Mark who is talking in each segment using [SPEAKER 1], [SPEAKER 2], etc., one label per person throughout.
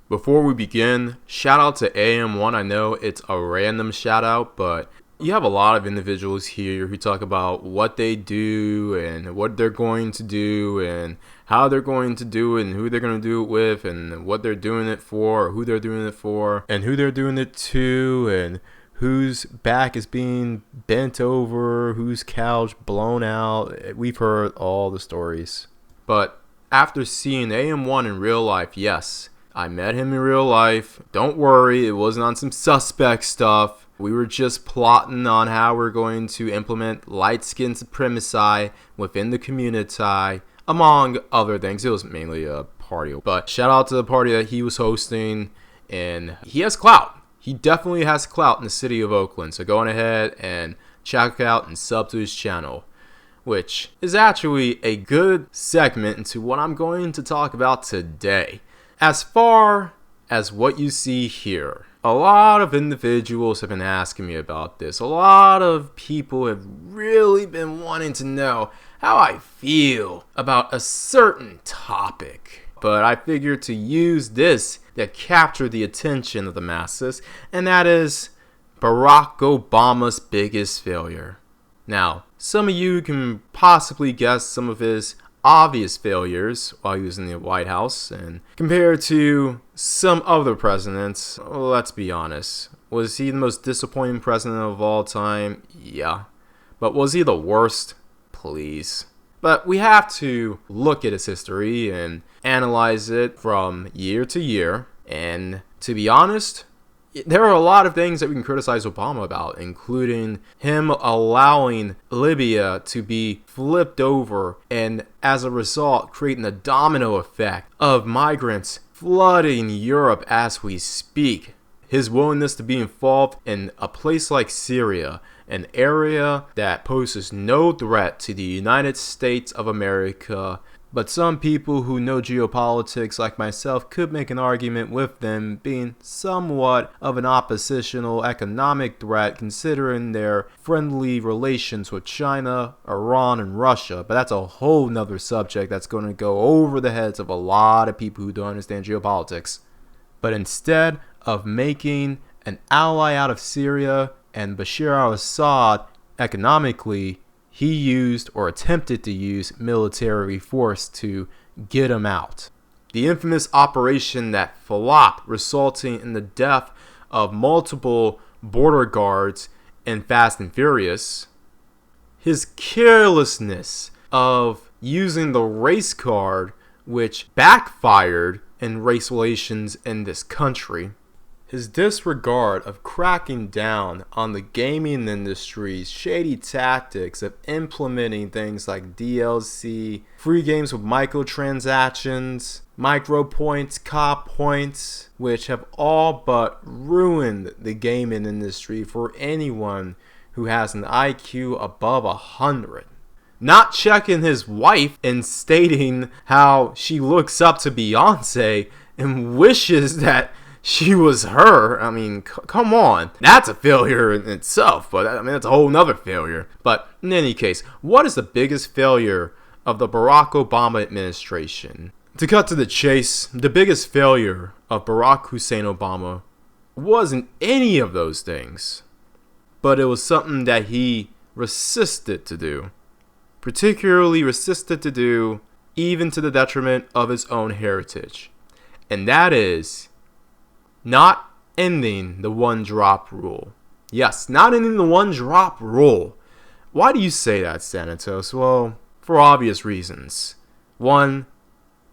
[SPEAKER 1] Before we begin, shout out to AM1. I know it's a random shout out, but you have a lot of individuals here who talk about what they do and what they're going to do and how they're going to do it and who they're going to do it with and what they're doing it for or who they're doing it for and who they're doing it to and whose back is being bent over, whose couch blown out. We've heard all the stories. But after seeing AM1 in real life, yes, I met him in real life. Don't worry, it wasn't on some suspect stuff. We were just plotting on how we're going to implement light skin supremacy within the community, among other things. It was mainly a party. But shout out to the party that he was hosting, and he has clout. He definitely has clout in the city of Oakland. So go on ahead and check out and sub to his channel, which is actually a good segment into what I'm going to talk about today. As far as what you see here, a lot of individuals have been asking me about this. A lot of people have really been wanting to know how I feel about a certain topic. But I figured to use this to capture the attention of the masses, and that is Barack Obama's biggest failure. Now, some of you can possibly guess some of his obvious failures while he was in the White House, and compared to some other presidents, let's be honest, was he the most disappointing president of all time? Yeah. But was he the worst? Please. But we have to look at his history and analyze it from year to year, and to be honest, there are a lot of things that we can criticize Obama about, including him allowing Libya to be flipped over and as a result creating a domino effect of migrants flooding Europe as we speak. His willingness to be involved in a place like Syria, an area that poses no threat to the United States of America, but some people who know geopolitics like myself could make an argument with them being somewhat of an oppositional economic threat considering their friendly relations with China, Iran, and Russia. But that's a whole nother subject that's going to go over the heads of a lot of people who don't understand geopolitics. But instead of making an ally out of Syria and Bashar al-Assad economically, he used or attempted to use military force to get him out. The infamous operation that flopped, resulting in the death of multiple border guards in Fast and Furious. His carelessness of using the race card, which backfired in race relations in this country. His disregard of cracking down on the gaming industry's shady tactics of implementing things like DLC, free games with microtransactions, micro points, cop points, which have all but ruined the gaming industry for anyone who has an IQ above 100. Not checking his wife and stating how she looks up to Beyonce and wishes that she was her. I mean, come on. That's a failure in itself, but I mean, that's a whole nother failure. But in any case, what is the biggest failure of the Barack Obama administration? To cut to the chase, the biggest failure of Barack Hussein Obama wasn't any of those things, but it was something that he resisted to do. Particularly resisted to do, even to the detriment of his own heritage. And that is not ending the one-drop rule. Yes, not ending the one-drop rule. Why do you say that, Xanatos? Well, for obvious reasons. One,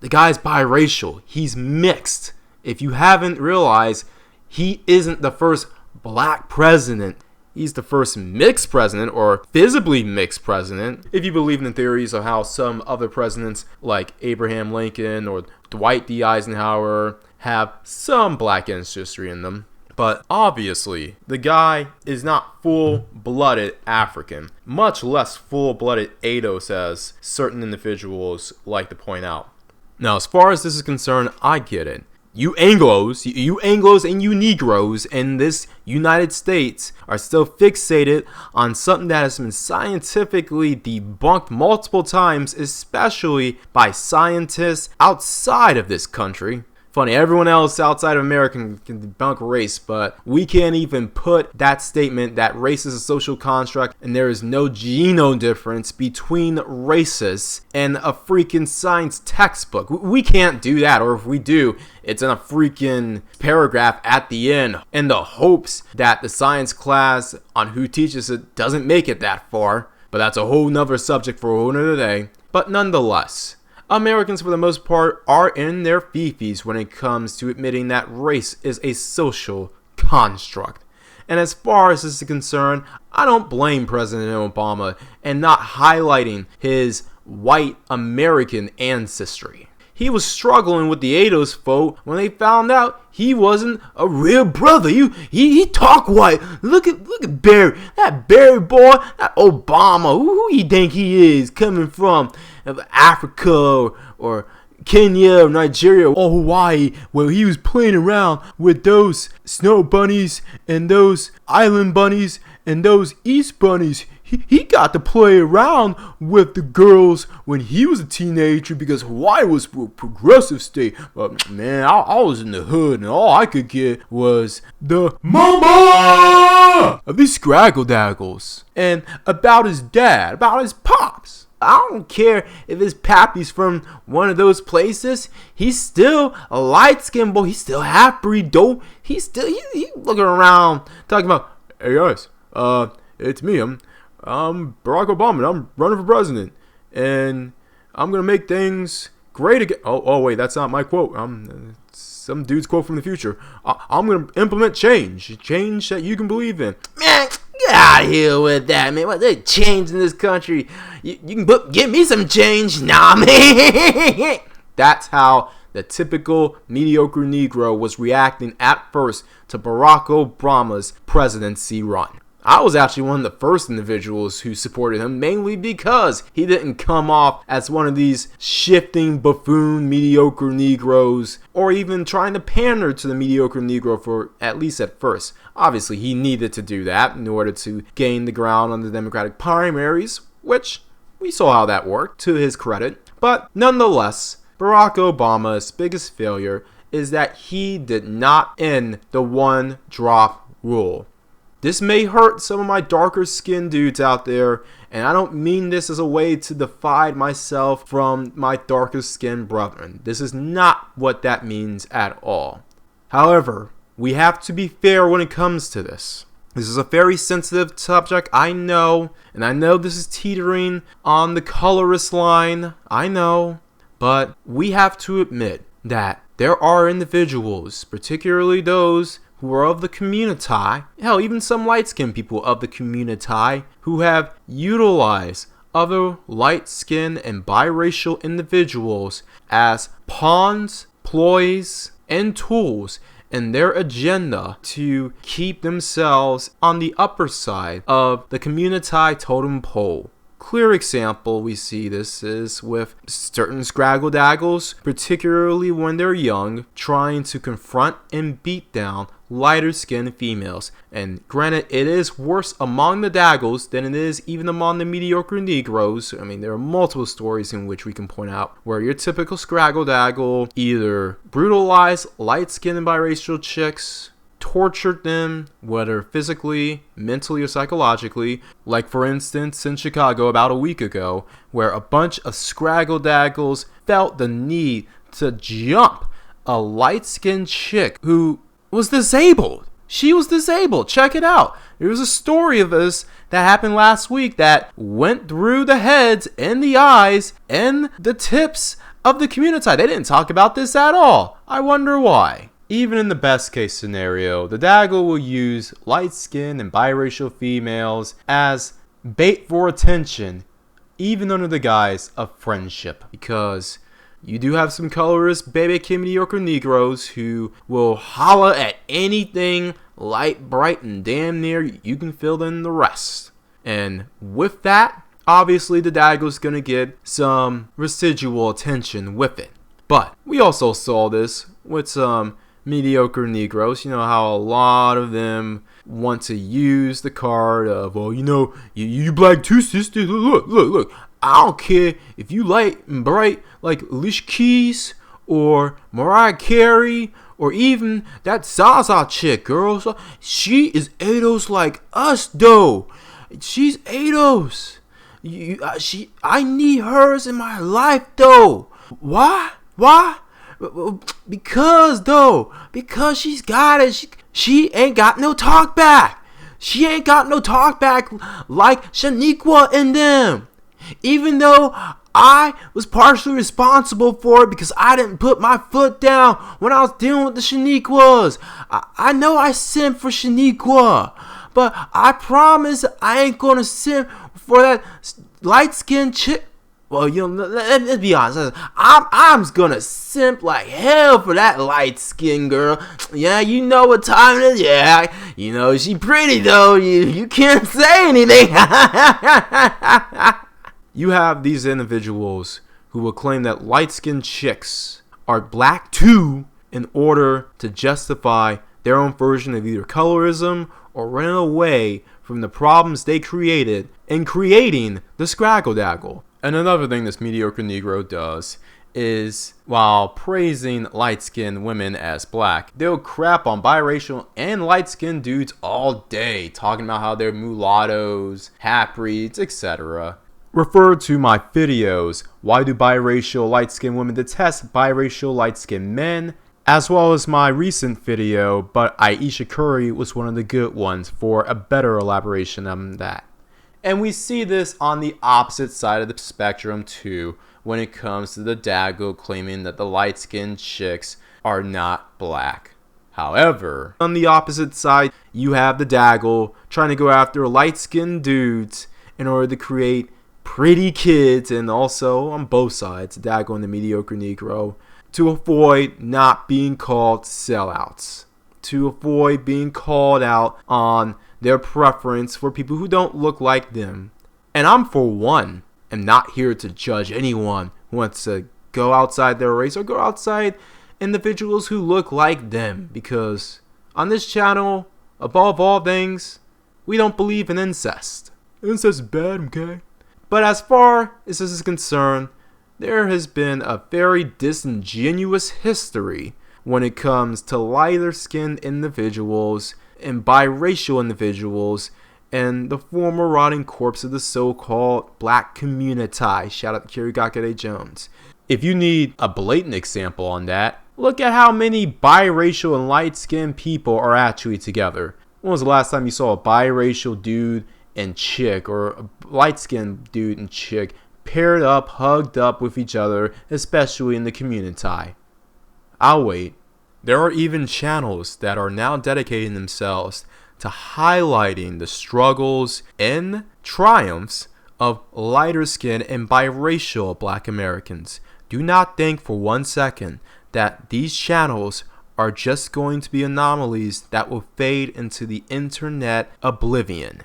[SPEAKER 1] the guy's biracial. He's mixed. If you haven't realized, he isn't the first black president. He's the first mixed president, or visibly mixed president, if you believe in the theories of how some other presidents like Abraham Lincoln or Dwight D. Eisenhower have some black ancestry in them. But obviously, the guy is not full-blooded African, much less full-blooded ADOS, as certain individuals like to point out. Now, as far as this is concerned, I get it. You Anglos and you Negroes in this United States are still fixated on something that has been scientifically debunked multiple times, especially by scientists outside of this country. Funny, everyone else outside of America can debunk race, but we can't even put that statement that race is a social construct and there is no geno difference between races in a freaking science textbook. We can't do that, or if we do, it's in a freaking paragraph at the end in the hopes that the science class on who teaches it doesn't make it that far. But that's a whole nother subject for a whole nother day. But nonetheless, Americans, for the most part, are in their fifis when it comes to admitting that race is a social construct. And as far as this is concerned, I don't blame President Obama in not highlighting his white American ancestry. He was struggling with the ADOS vote when they found out he wasn't a real brother. He talk white. Look at Barry. That Barry boy, that Obama. Who you think he is, coming from Africa or Kenya or Nigeria or Hawaii, where he was playing around with those snow bunnies and those island bunnies and those East bunnies. He got to play around with the girls when he was a teenager because Hawaii was a progressive state. But man, I was in the hood and all I could get was the mama of these scraggle daggles and about his dad, about his pops. I don't care if his pappy's from one of those places. He's still a light-skinned boy. He's still half-breed, though. He's looking around talking about, hey guys, it's me. I'm Barack Obama, and I'm running for president, and I'm gonna make things great again. Oh wait, that's not my quote. Some dude's quote from the future. I'm gonna implement change that you can believe in. Man, get out of here with that, man. What they change in this country? You can give me some change, nah, man. That's how the typical mediocre Negro was reacting at first to Barack Obama's presidency run. I was actually one of the first individuals who supported him, mainly because he didn't come off as one of these shifting buffoon mediocre Negroes, or even trying to pander to the mediocre Negro for at least at first. Obviously, he needed to do that in order to gain the ground on the Democratic primaries, which we saw how that worked, to his credit. But nonetheless, Barack Obama's biggest failure is that he did not end the one-drop rule. This may hurt some of my darker skinned dudes out there, and I don't mean this as a way to divide myself from my darker skinned brethren. This is not what that means at all. However, we have to be fair when it comes to this. This is a very sensitive subject, I know, and I know this is teetering on the colorist line, I know, but we have to admit that there are individuals, particularly those who are of the community, hell, even some light-skinned people of the community, who have utilized other light-skinned and biracial individuals as pawns, ploys, and tools in their agenda to keep themselves on the upper side of the community totem pole. Clear example we see this is with certain scraggle daggles, particularly when they're young, trying to confront and beat down lighter skinned females. And granted, it is worse among the daggles than it is even among the mediocre Negroes. I mean, there are multiple stories in which we can point out where your typical scraggle daggle either brutalized light skinned and biracial chicks, tortured them, whether physically, mentally, or psychologically, like for instance in Chicago about a week ago, where a bunch of scraggle daggles felt the need to jump a light-skinned chick who was disabled. She was disabled. Check it out. There was a story of this that happened last week that went through the heads and the eyes and the tips of the community. They didn't talk about this at all. I wonder why. Even in the best case scenario, the daggle will use light-skinned and biracial females as bait for attention, even under the guise of friendship. Because you do have some colorist baby mediocre Negroes who will holler at anything light, bright, and damn near you can fill in the rest. And with that, obviously the daggle's going to get some residual attention with it. But we also saw this with some mediocre Negroes. You know how a lot of them want to use the card of, well, you know, you black too, sister. Look. I don't care if you light and bright like Alicia Keys or Mariah Carey, or even that Zaza chick, girl. So she is ADOS like us, though. She's ADOS. I need hers in my life, though. Why? Because she's got it. She ain't got no talk back. She ain't got no talk back like Shaniqua and them. Even though I was partially responsible for it because I didn't put my foot down when I was dealing with the Shaniquas. I know I simped for Shaniqua, but I promise I ain't gonna simp for that light-skinned chick. Well, let's be honest. I'm gonna simp like hell for that light-skinned girl. Yeah, you know what time it is. Yeah, you know she pretty though. You can't say anything. You have these individuals who will claim that light-skinned chicks are black too in order to justify their own version of either colorism or running away from the problems they created in creating the Scraggle Daggle. And another thing this mediocre Negro does is, while praising light-skinned women as black, they'll crap on biracial and light-skinned dudes all day, talking about how they're mulattoes, half-breeds, etc. Refer to my videos, Why Do Biracial Light-Skinned Women Detest Biracial Light-Skinned Men, as well as my recent video, But Aisha Curry was one of the good ones, for a better elaboration on that. And we see this on the opposite side of the spectrum too, when it comes to the Daggle claiming that the light-skinned chicks are not black. However, on the opposite side, you have the Daggle trying to go after light-skinned dudes in order to create pretty kids, and also on both sides, Daggle and the mediocre Negro, to avoid not being called sellouts, to avoid being called out on their preference for people who don't look like them. And I'm, for one, am not here to judge anyone who wants to go outside their race or go outside individuals who look like them, because on this channel, above all things, we don't believe in incest. Incest is bad, okay? But as far as this is concerned, there has been a very disingenuous history when it comes to lighter-skinned individuals and biracial individuals and the former rotting corpse of the so-called black community. Shout out to Kerry Gakade Jones. If you need a blatant example on that, look at how many biracial and light-skinned people are actually together. When was the last time you saw a biracial dude and chick, or a light-skinned dude and chick paired up, hugged up with each other, especially in the community? I'll wait. There are even channels that are now dedicating themselves to highlighting the struggles and triumphs of lighter-skinned and biracial black Americans. Do not think for 1 second that these channels are just going to be anomalies that will fade into the internet oblivion.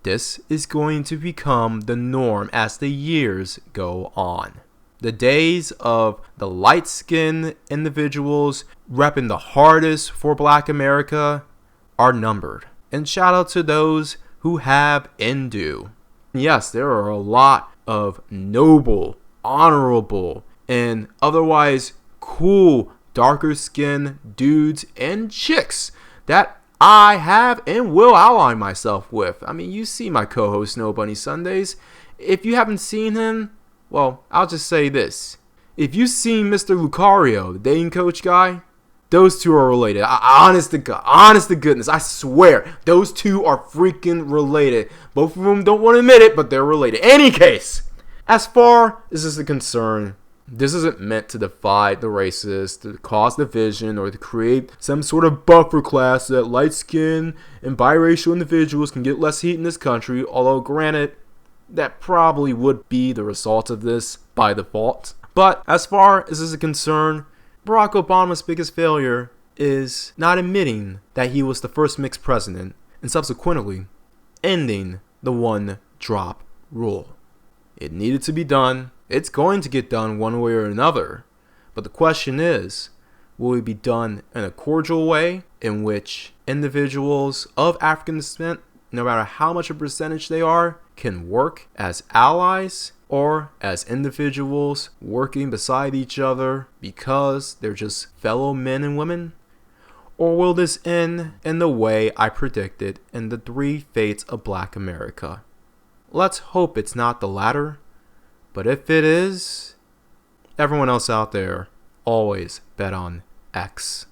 [SPEAKER 1] This is going to become the norm as the years go on. The days of the light-skinned individuals repping the hardest for black America are numbered. And shout out to those who have and do. Yes, there are a lot of noble, honorable, and otherwise cool darker-skinned dudes and chicks that I have and will ally myself with. I mean, you see my co-host Snow Bunny Sundays. If you haven't seen him, well, I'll just say this. If you've seen Mr. Lucario, the dating coach guy, those two are related. Honest to goodness, I swear, those two are freaking related. Both of them don't want to admit it, but they're related. Any case, as far as this is concerned, this isn't meant to divide the races, to cause division, or to create some sort of buffer class so that light-skinned and biracial individuals can get less heat in this country, although granted, that probably would be the result of this by default. But as far as this is concerned, Barack Obama's biggest failure is not admitting that he was the first mixed president and subsequently ending the one-drop rule. It needed to be done. It's going to get done one way or another. But the question is, will it be done in a cordial way in which individuals of African descent, no matter how much a percentage they are, can work as allies? or as individuals working beside each other because they're just fellow men and women? Or will this end in the way I predicted in The Three Fates of Black America? Let's hope it's not the latter, but if it is, everyone else out there, always bet on X.